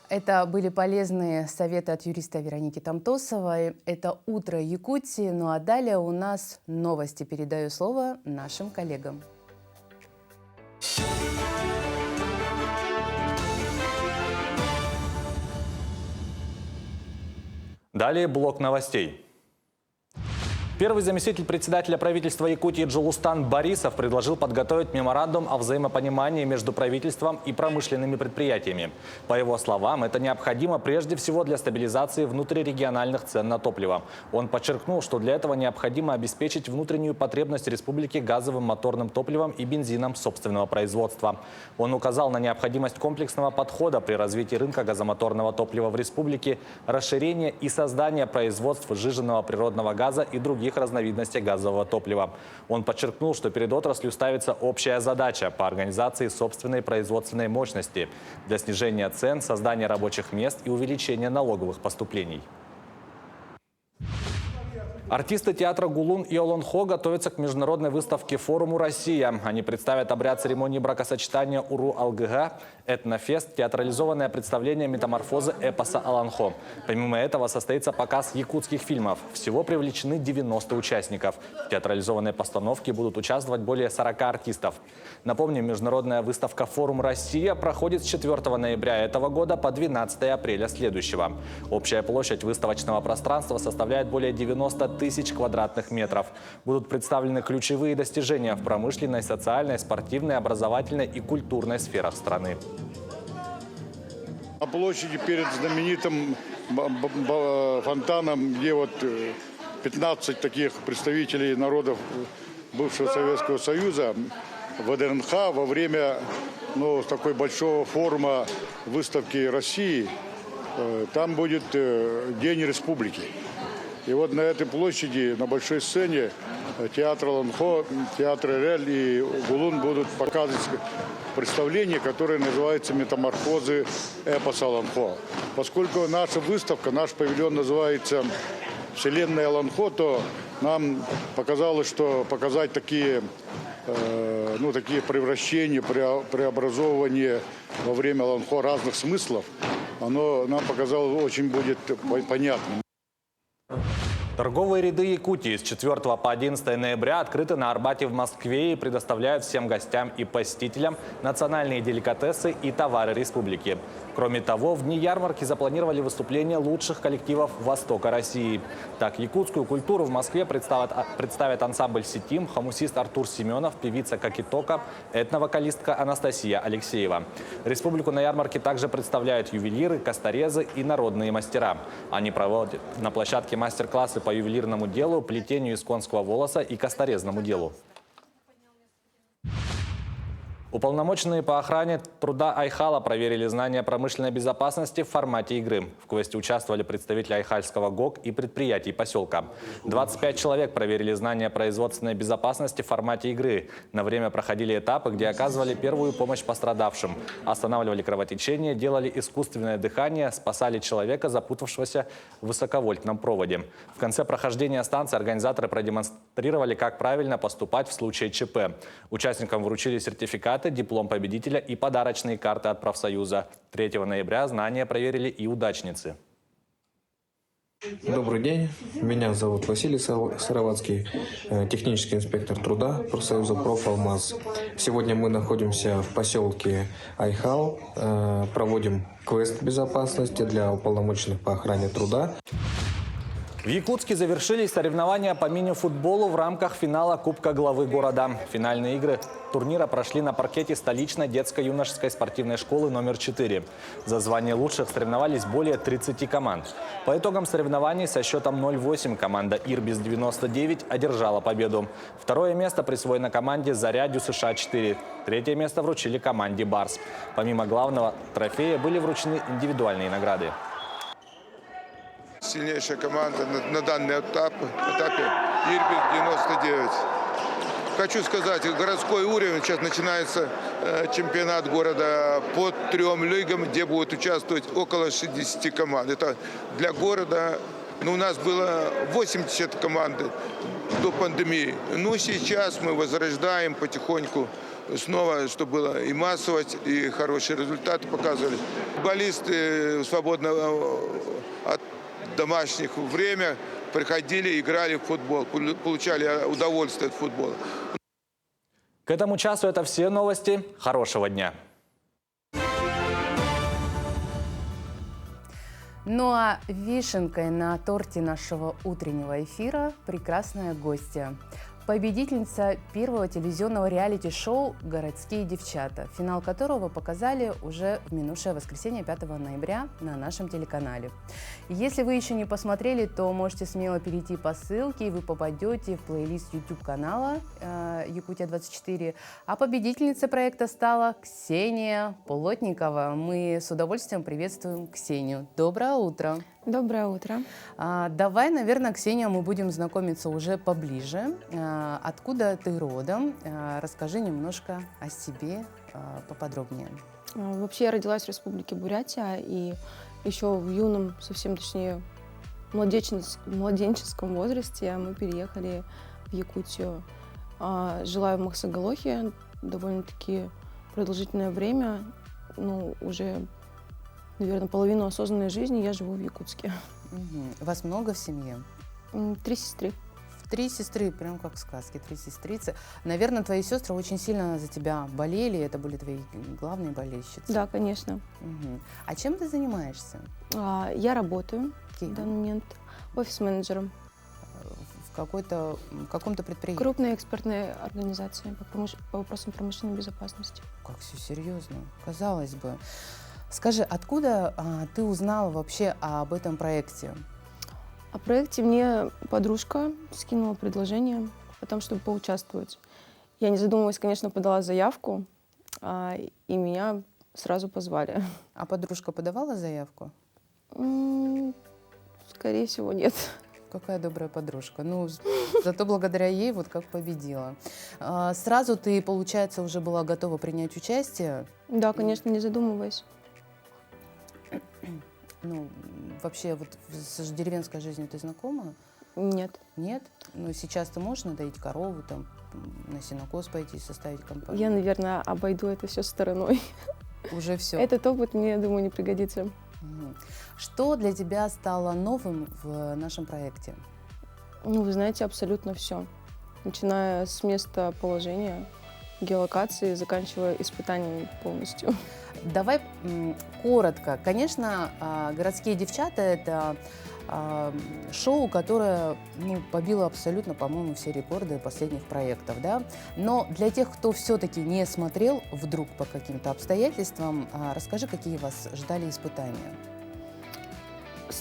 Это были полезные советы от юриста Вероники Томтосовой. Это «Утро Якутии». Ну а далее у нас новости. Передаю слово нашим коллегам. Далее блок новостей. Первый заместитель председателя правительства Якутии Джулустан Борисов предложил подготовить меморандум о взаимопонимании между правительством и промышленными предприятиями. По его словам, это необходимо прежде всего для стабилизации внутрирегиональных цен на топливо. Он подчеркнул, что для этого необходимо обеспечить внутреннюю потребность республики газовым моторным топливом и бензином собственного производства. Он указал на необходимость комплексного подхода при развитии рынка газомоторного топлива в республике, расширения и создания производств сжиженного природного газа и других разновидностей газового топлива. Он подчеркнул, что перед отраслью ставится общая задача по организации собственной производственной мощности для снижения цен, создания рабочих мест и увеличения налоговых поступлений. Артисты театра Гулун и Олонхо готовятся к международной выставке форуму «Россия». Они представят обряд церемонии бракосочетания Уру-Алгыга, этнофест, театрализованное представление метаморфозы эпоса Олонхо. Помимо этого состоится показ якутских фильмов. Всего привлечены 90 участников. В театрализованной постановке будут участвовать более 40 артистов. Напомним, международная выставка «Форум Россия» проходит с 4 ноября этого года по 12 апреля следующего. Общая площадь выставочного пространства составляет более 90 тысяч квадратных метров. Будут представлены ключевые достижения в промышленной, социальной, спортивной, образовательной и культурной сферах страны. На площади перед знаменитым фонтаном, где вот 15 таких представителей народов бывшего Советского Союза, ВДНХ во время такой большого форума выставки России, там будет День Республики. И вот на этой площади, на большой сцене, театр Олонхо, театр Рель и Гулун будут показывать представление, которое называется «Метаморфозы эпоса Олонхо». Поскольку наша выставка, наш павильон называется «Вселенная Олонхо», то нам показалось, что показать такие превращения, преобразовывания во время Олонхо разных смыслов, оно нам показалось очень будет понятным. Торговые ряды Якутии с 4 по 11 ноября открыты на Арбате в Москве и предоставляют всем гостям и посетителям национальные деликатесы и товары республики. Кроме того, в дни ярмарки запланировали выступления лучших коллективов Востока России. Так, якутскую культуру в Москве представят ансамбль «Ситим», хомусист Артур Семенов, певица Кокитока, этновокалистка Анастасия Алексеева. Республику на ярмарке также представляют ювелиры, косторезы и народные мастера. Они проводят на площадке мастер-классы по ювелирному делу, плетению из конского волоса и косторезному делу. Уполномоченные по охране труда Айхала проверили знания промышленной безопасности в формате игры. В квесте участвовали представители Айхальского ГОК и предприятий поселка. 25 человек проверили знания производственной безопасности в формате игры. На время проходили этапы, где оказывали первую помощь пострадавшим. Останавливали кровотечение, делали искусственное дыхание, спасали человека, запутавшегося в высоковольтном проводе. В конце прохождения станции организаторы продемонстрировали, как правильно поступать в случае ЧП. Участникам вручили сертификаты, диплом победителя и подарочные карты от профсоюза. 3 ноября знания проверили и удачницы. Добрый день, меня зовут Василий Сыроватский, технический инспектор труда профсоюза «Профалмаз». Сегодня мы находимся в поселке Айхал, проводим квест безопасности для уполномоченных по охране труда. В Якутске завершились соревнования по мини-футболу в рамках финала Кубка главы города. Финальные игры турнира прошли на паркете столичной детско-юношеской спортивной школы номер 4. За звание лучших соревновались более 30 команд. По итогам соревнований со счетом 0-8 команда «Ирбис-99» одержала победу. Второе место присвоено команде «Заря ДЮСШ-4». Третье место вручили команде «Барс». Помимо главного трофея были вручены индивидуальные награды. Сильнейшая команда на данный этапе Ирбис-99. Хочу сказать, городской уровень, сейчас начинается чемпионат города по 3 лигам, где будут участвовать около 60 команд. Это для города, у нас было 80 команд до пандемии. Сейчас мы возрождаем потихоньку снова, чтобы было и массовость, и хорошие результаты показывали. Футболисты свободно от домашних время приходили, играли в футбол, получали удовольствие от футбола. К этому часу это все новости. Хорошего дня! Ну а вишенкой на торте нашего утреннего эфира прекрасная гостья. Победительница первого телевизионного реалити-шоу «Городские девчата», финал которого показали уже в минувшее воскресенье 5 ноября на нашем телеканале. Если вы еще не посмотрели, то можете смело перейти по ссылке, и вы попадете в плейлист YouTube-канала «Якутия-24». А победительницей проекта стала Ксения Плотникова. Мы с удовольствием приветствуем Ксению. Доброе утро! Доброе утро. Давай, наверное, Ксения, мы будем знакомиться уже поближе. Откуда ты родом? Расскажи немножко о себе поподробнее. Вообще я родилась в Республике Бурятия, и еще в юном, совсем точнее, младенческом возрасте мы переехали в Якутию. Жила я в Махсагалохе довольно-таки продолжительное время, уже, наверное, половину осознанной жизни я живу в Якутске. Вас много в семье? 3 сестры. 3 сестры, прям как в сказке, 3 сестрицы. Наверное, твои сестры очень сильно за тебя болели, это были твои главные болельщицы. Да, конечно. А чем ты занимаешься? Я работаю в данный момент офис-менеджером. В каком-то предприятии? Крупная экспортная организация по вопросам промышленной безопасности. Как все серьезно, казалось бы. Скажи, откуда ты узнала вообще об этом проекте? О проекте мне подружка скинула предложение о том, чтобы поучаствовать. Я, не задумываясь, конечно, подала заявку, и меня сразу позвали. А подружка подавала заявку? Скорее всего, нет. Какая добрая подружка. Зато благодаря ей вот как победила. Сразу ты, получается, уже была готова принять участие? Да, конечно, не задумываясь. Вообще, вот с деревенской жизнью ты знакома? Нет. Нет? Сейчас-то можно доить корову, там, на сенокос пойти, составить компанию? Я, наверное, обойду это все стороной. Уже все? Этот опыт мне, думаю, не пригодится. Что для тебя стало новым в нашем проекте? Ну, вы знаете, абсолютно все. Начиная с места положения, геолокации, заканчивая испытаниями полностью. Давай коротко. Конечно, «Городские девчата» — это шоу, которое побило абсолютно, по-моему, все рекорды последних проектов, да? Но для тех, кто все-таки не смотрел вдруг по каким-то обстоятельствам, расскажи, какие вас ждали испытания.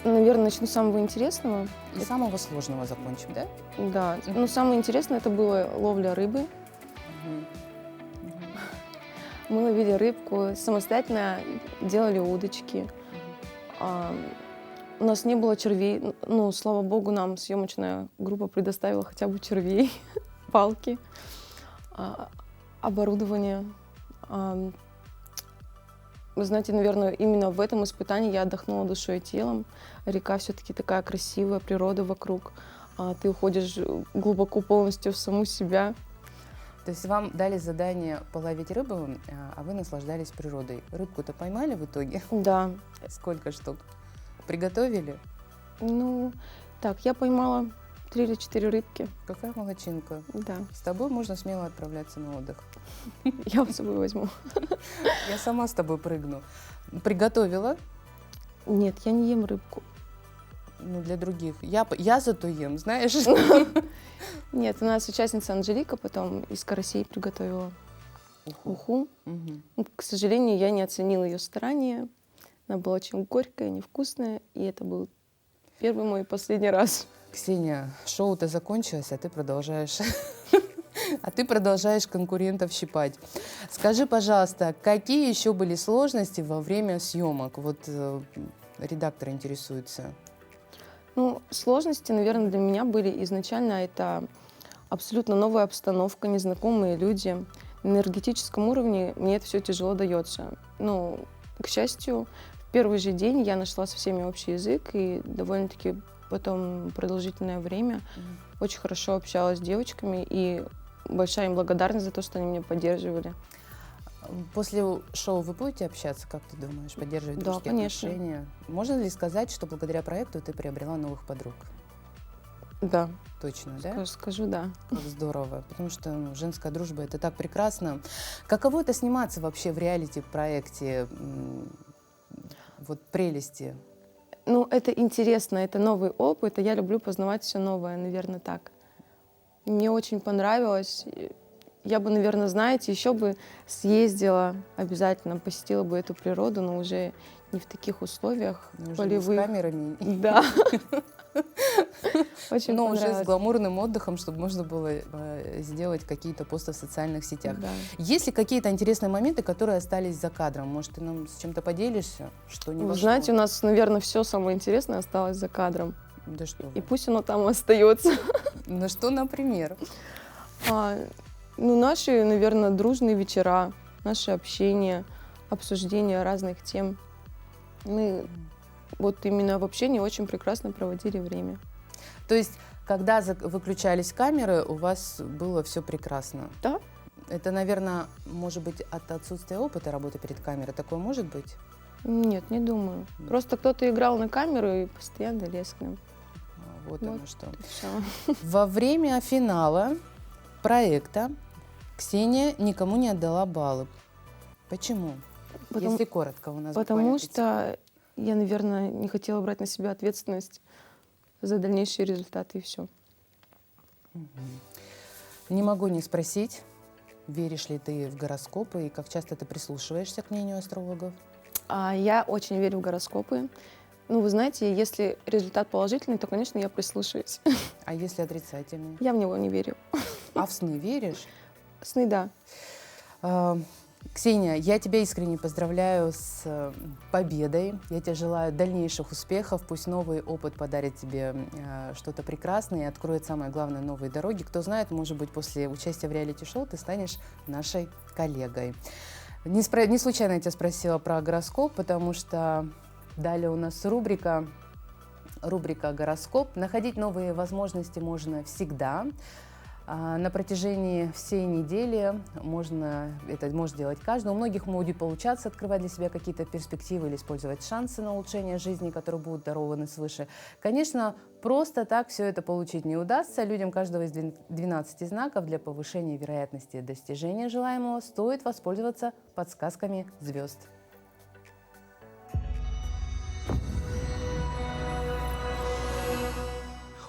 Наверное, начну с самого интересного. И самого сложного закончим, да? Да. Ну, самое интересное это была ловля рыбы. Мы ловили рыбку, самостоятельно делали удочки. У нас не было червей. Ну, слава богу, нам съемочная группа предоставила хотя бы червей, палки, оборудование. Вы знаете, наверное, именно в этом испытании я отдохнула душой и телом. Река все-таки такая красивая, природа вокруг. Ты уходишь глубоко полностью в саму себя. То есть вам дали задание половить рыбу, а вы наслаждались природой. Рыбку-то поймали в итоге? Да. Сколько штук? Приготовили? Ну, так, я поймала 3 или 4 рыбки. Какая молодчинка. Да. С тобой можно смело отправляться на отдых. Я вас с собой возьму. Я сама с тобой прыгну. Приготовила? Нет, я не ем рыбку. Ну, для других. Я зато ем, знаешь? Нет, у нас участница Анжелика потом из карасей приготовила уху. К сожалению, я не оценила ее старания. Она была очень горькая, невкусная, и это был первый мой и последний раз. Ксения, шоу-то закончилось, а ты продолжаешь конкурентов щипать. Скажи, пожалуйста, какие еще были сложности во время съемок? Вот редактор интересуется. Ну, сложности, наверное, для меня были изначально это абсолютно новая обстановка, незнакомые люди. На энергетическом уровне мне это все тяжело дается. Ну, к счастью, в первый же день я нашла со всеми общий язык и довольно-таки потом продолжительное время очень хорошо общалась с девочками, и большая им благодарность за то, что они меня поддерживали. После шоу вы будете общаться, как ты думаешь, поддерживать дружеские отношения? Можно ли сказать, что благодаря проекту ты приобрела новых подруг? Да. Точно, да? Скажу да. Как здорово, потому что женская дружба — это так прекрасно. Каково это сниматься вообще в реалити-проекте? Вот прелести. Ну, это интересно, это новый опыт, и я люблю познавать все новое, наверное, так. Мне очень понравилось. Я бы, наверное, знаете, еще бы съездила, обязательно посетила бы эту природу, но уже не в таких условиях полевых. С камерами. Да. Очень но понравилось. уже с гламурным отдыхом, чтобы можно было сделать какие-то посты в социальных сетях. Да. Есть ли какие-то интересные моменты, которые остались за кадром? Может, ты нам с чем-то поделишься? Что не Вы вошло? знаете, у нас, наверное, все самое интересное осталось за кадром. Да что вы. И пусть оно там остается. Ну что, например? Ну, наши, наверное, дружные вечера, наше общение, обсуждение разных тем. Мы вот именно в общении очень прекрасно проводили время. То есть, когда выключались камеры, у вас было все прекрасно? Да. Это, наверное, может быть, от отсутствия опыта работы перед камерой. Такое может быть? Нет, не думаю. Просто кто-то играл на камеру и постоянно лез к нам. Вот оно что. Всё. Во время финала проекта Ксения никому не отдала баллы. Почему? Если коротко у нас. Потому что я, наверное, не хотела брать на себя ответственность за дальнейшие результаты, и все. Не могу не спросить, веришь ли ты в гороскопы и как часто ты прислушиваешься к мнению астрологов? Я очень верю в гороскопы. Ну, вы знаете, если результат положительный, то, конечно, я прислушаюсь. А если отрицательный? Я в него не верю. А в сны веришь? Сны, да. Ксения, я тебя искренне поздравляю с победой. Я тебе желаю дальнейших успехов. Пусть новый опыт подарит тебе что-то прекрасное и откроет, самое главное, новые дороги. Кто знает, может быть, после участия в реалити-шоу ты станешь нашей коллегой. Не случайно я тебя спросила про гороскоп, потому что далее у нас рубрика «Гороскоп». Находить новые возможности можно всегда. На протяжении всей недели это может делать каждый. У многих будет получаться открывать для себя какие-то перспективы или использовать шансы на улучшение жизни, которые будут дарованы свыше. Конечно, просто так все это получить не удастся. Людям каждого из 12 знаков для повышения вероятности достижения желаемого стоит воспользоваться подсказками звезд.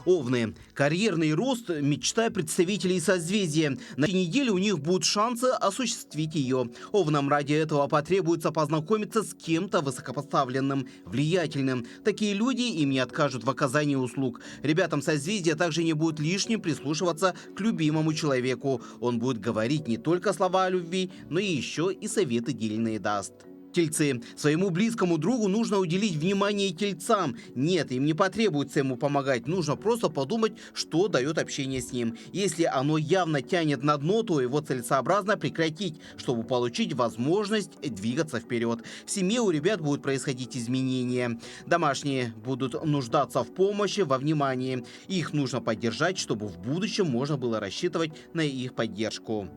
Овны. Карьерный рост – мечта представителей созвездия. На этой неделе у них будут шансы осуществить ее. Овнам ради этого потребуется познакомиться с кем-то высокопоставленным, влиятельным. Такие люди им не откажут в оказании услуг. Ребятам созвездия также не будет лишним прислушиваться к любимому человеку. Он будет говорить не только слова о любви, но и еще и советы дельные даст. Тельцы. Своему близкому другу нужно уделить внимание тельцам. Нет, им не потребуется ему помогать. Нужно просто подумать, что дает общение с ним. Если оно явно тянет на дно, то его целесообразно прекратить, чтобы получить возможность двигаться вперед. В семье у ребят будут происходить изменения. Домашние будут нуждаться в помощи, во внимании. Их нужно поддержать, чтобы в будущем можно было рассчитывать на их поддержку.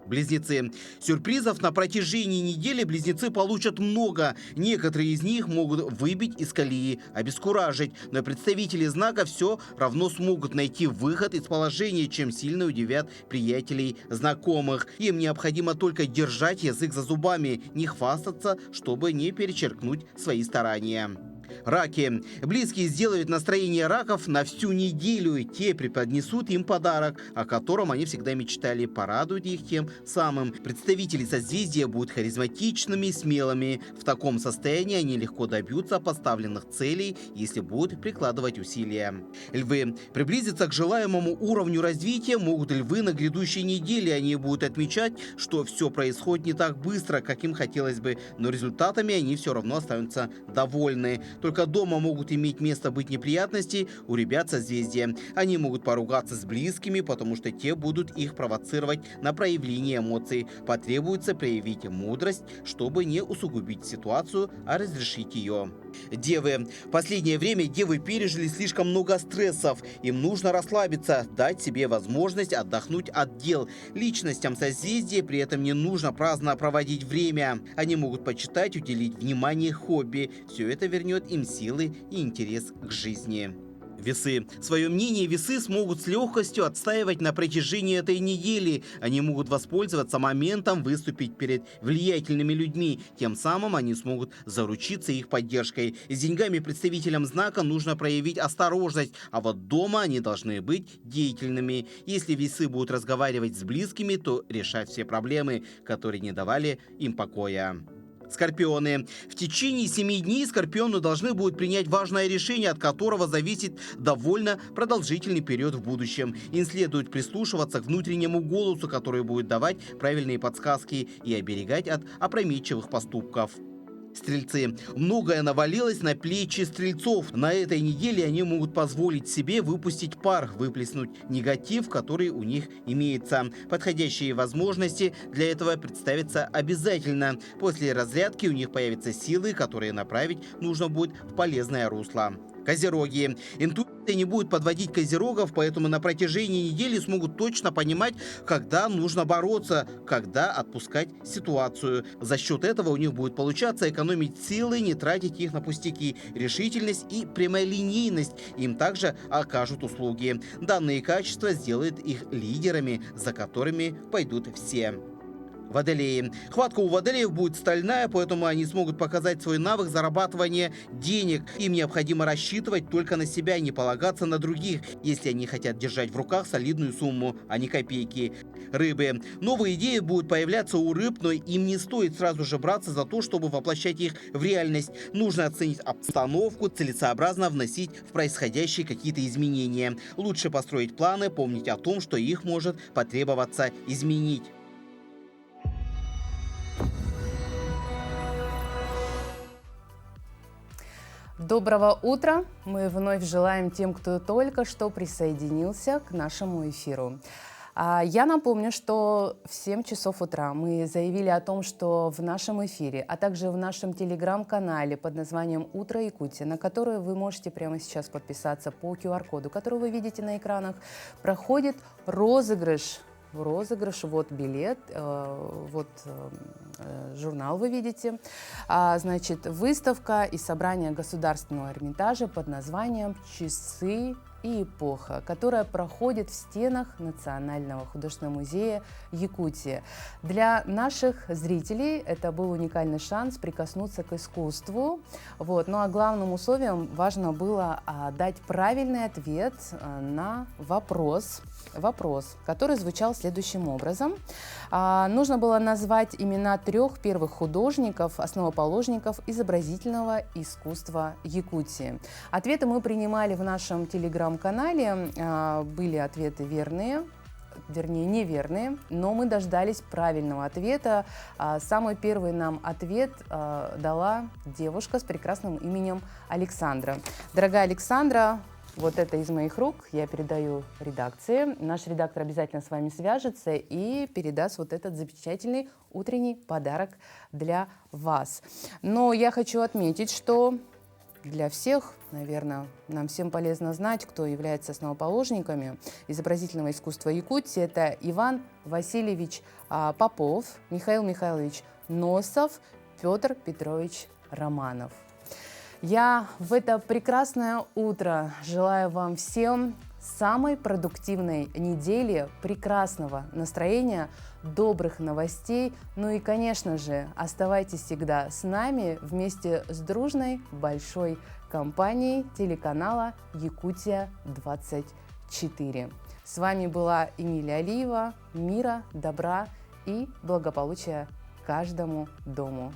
Близнецы. Сюрпризов на протяжении недели близнецы получат много. Некоторые из них могут выбить из колеи, обескуражить. Но представители знака все равно смогут найти выход из положения, чем сильно удивят приятелей, знакомых. Им необходимо только держать язык за зубами, не хвастаться, чтобы не перечеркнуть свои старания. Раки. Близкие сделают настроение раков на всю неделю. Те преподнесут им подарок, о котором они всегда мечтали, порадуют их тем самым. Представители созвездия будут харизматичными и смелыми. В таком состоянии они легко добьются поставленных целей, если будут прикладывать усилия. Львы. Приблизиться к желаемому уровню развития могут львы на грядущей неделе. Они будут отмечать, что все происходит не так быстро, как им хотелось бы, но результатами они все равно останутся довольны. Только дома могут иметь место быть неприятности у ребят созвездия. Они могут поругаться с близкими, потому что те будут их провоцировать на проявление эмоций. Потребуется проявить мудрость, чтобы не усугубить ситуацию, а разрешить ее. Девы. В последнее время девы пережили слишком много стрессов. Им нужно расслабиться, дать себе возможность отдохнуть от дел. Личностям созвездия при этом не нужно праздно проводить время. Они могут почитать, уделить внимание хобби. Все это вернет им силы и интерес к жизни. Весы. Свое мнение весы смогут с легкостью отстаивать на протяжении этой недели. Они могут воспользоваться моментом, выступить перед влиятельными людьми. Тем самым они смогут заручиться их поддержкой. С деньгами представителям знака нужно проявить осторожность, а вот дома они должны быть деятельными. Если весы будут разговаривать с близкими, то решать все проблемы, которые не давали им покоя. Скорпионы. В течение 7 дней скорпионы должны будут принять важное решение, от которого зависит довольно продолжительный период в будущем. Им следует прислушиваться к внутреннему голосу, который будет давать правильные подсказки, и оберегать от опрометчивых поступков. Стрельцы. Многое навалилось на плечи стрельцов. На этой неделе они могут позволить себе выпустить пар, выплеснуть негатив, который у них имеется. Подходящие возможности для этого представятся обязательно. После разрядки у них появятся силы, которые направить нужно будет в полезное русло. Козероги. Интуиция не будет подводить козерогов, поэтому на протяжении недели смогут точно понимать, когда нужно бороться, когда отпускать ситуацию. За счет этого у них будет получаться экономить силы, не тратить их на пустяки. Решительность и прямолинейность им также окажут услуги. Данные качества сделают их лидерами, за которыми пойдут все. Водолеи. Хватка у водолеев будет стальная, поэтому они смогут показать свой навык зарабатывания денег. Им необходимо рассчитывать только на себя, не полагаться на других, если они хотят держать в руках солидную сумму, а не копейки. Рыбы. Новые идеи будут появляться у рыб, но им не стоит сразу же браться за то, чтобы воплощать их в реальность. Нужно оценить обстановку, целесообразно вносить в происходящие какие-то изменения. Лучше построить планы, помнить о том, что их может потребоваться изменить. Доброго утра! Мы вновь желаем тем, кто только что присоединился к нашему эфиру. Я напомню, что в 7 часов утра мы заявили о том, что в нашем эфире, а также в нашем телеграм-канале под названием «Утро Якутии», на который вы можете прямо сейчас подписаться по QR-коду, который вы видите на экранах, проходит розыгрыш. Вот билет, журнал вы видите. Значит, выставка и собрание государственного Эрмитажа под названием «Часы и эпоха», которая проходит в стенах Национального художественного музея Якутии. Для наших зрителей это был уникальный шанс прикоснуться к искусству. Ну а главным условием важно было дать правильный ответ на вопрос, который звучал следующим образом. Нужно было назвать имена 3 первых художников, основоположников изобразительного искусства Якутии. Ответы мы принимали в нашем телеграм-канале. Были ответы верные, вернее неверные, но мы дождались правильного ответа. Самый первый нам ответ дала девушка с прекрасным именем Александра. Дорогая Александра, вот это из моих рук я передаю редакции. Наш редактор обязательно с вами свяжется и передаст вот этот замечательный утренний подарок для вас. Но я хочу отметить, что для всех, наверное, нам всем полезно знать, кто является основоположниками изобразительного искусства Якутии. Это Иван Васильевич Попов, Михаил Михайлович Носов, Петр Петрович Романов. Я в это прекрасное утро желаю вам всем самой продуктивной недели, прекрасного настроения, добрых новостей. Ну и, конечно же, оставайтесь всегда с нами вместе с дружной большой компанией телеканала «Якутия-24». С вами была Эмилия Алиева. Мира, добра и благополучия каждому дому.